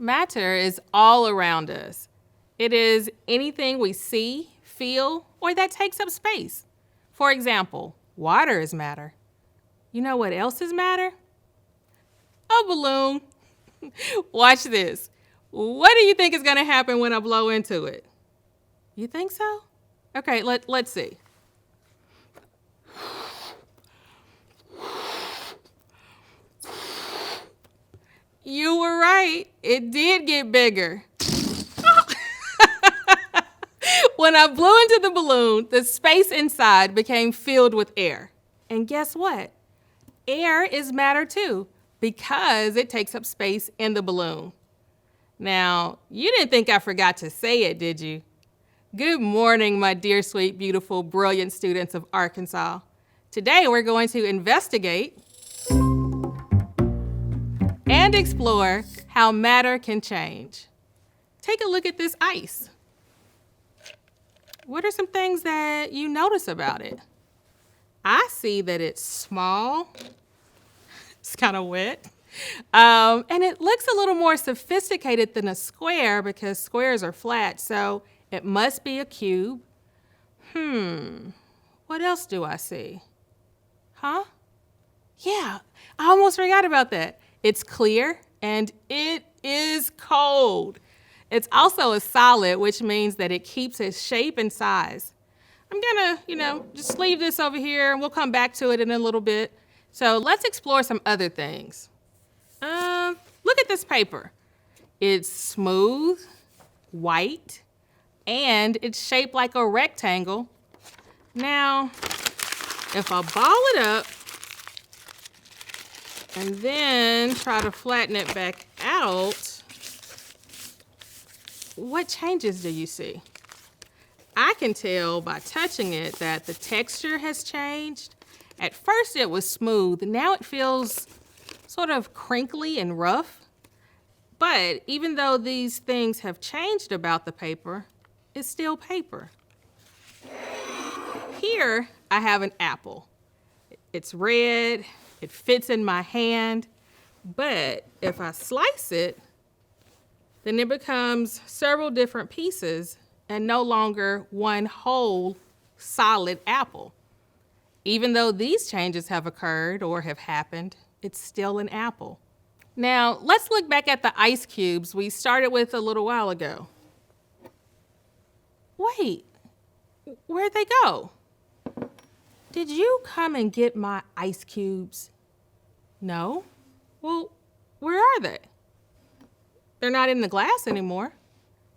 Matter is all around us. It is anything we see, feel, or that takes up space. For example, water is matter. You know what else is matter? A balloon. Watch this. What do you think is going to happen when I blow into it? You think so? Okay, let's see. You were right. It did get bigger. When I blew into the balloon, the space inside became filled with air. And guess what? Air is matter too, because it takes up space in the balloon. Now, you didn't think I forgot to say it, did you? Good morning, my dear, sweet, beautiful, brilliant students of Arkansas. Today, we're going to investigate and explore how matter can change. Take a look at this ice. What are some things that you notice about it? I see that it's small. It's kind of wet. And it looks a little more sophisticated than a square because squares are flat, so it must be a cube. What else do I see? Yeah, I almost forgot about that. It's clear and it is cold. It's also a solid, which means that it keeps its shape and size. I'm gonna, just leave this over here and we'll come back to it in a little bit. So let's explore some other things. Look at this paper. It's smooth, white, and it's shaped like a rectangle. Now, if I ball it up and then try to flatten it back out, what changes do you see? I can tell by touching it that the texture has changed. At first it was smooth, now it feels sort of crinkly and rough. But even though these things have changed about the paper, it's still paper. Here I have an apple. It's red, it fits in my hand, but if I slice it, then it becomes several different pieces and no longer one whole solid apple. Even though these changes have occurred or have happened, it's still an apple. Now, let's look back at the ice cubes we started with a little while ago. Wait, where'd they go? Did you come and get my ice cubes? No? Well, where are they? They're not in the glass anymore.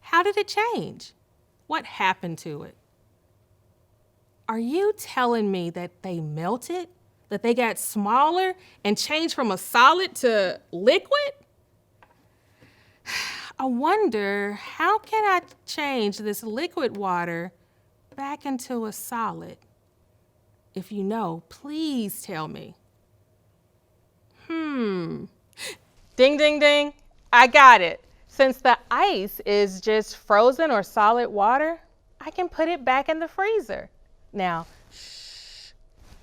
How did it change? What happened to it? Are you telling me that they melted? That they got smaller and changed from a solid to liquid? I wonder, how can I change this liquid water back into a solid? If you know, please tell me. Ding, ding, ding. I got it. Since the ice is just frozen or solid water, I can put it back in the freezer. Now, shh,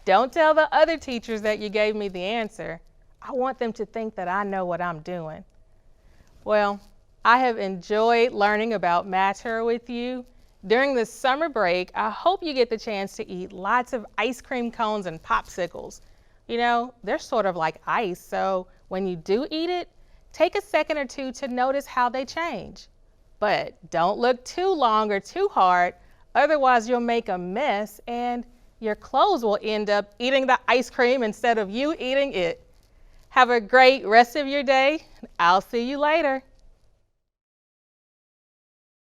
don't tell the other teachers that you gave me the answer. I want them to think that I know what I'm doing. Well, I have enjoyed learning about matter with you. During the summer break, I hope you get the chance to eat lots of ice cream cones and popsicles. You know, they're sort of like ice, so when you do eat it, take a second or two to notice how they change. But don't look too long or too hard, otherwise you'll make a mess and your clothes will end up eating the ice cream instead of you eating it. Have a great rest of your day. I'll see you later.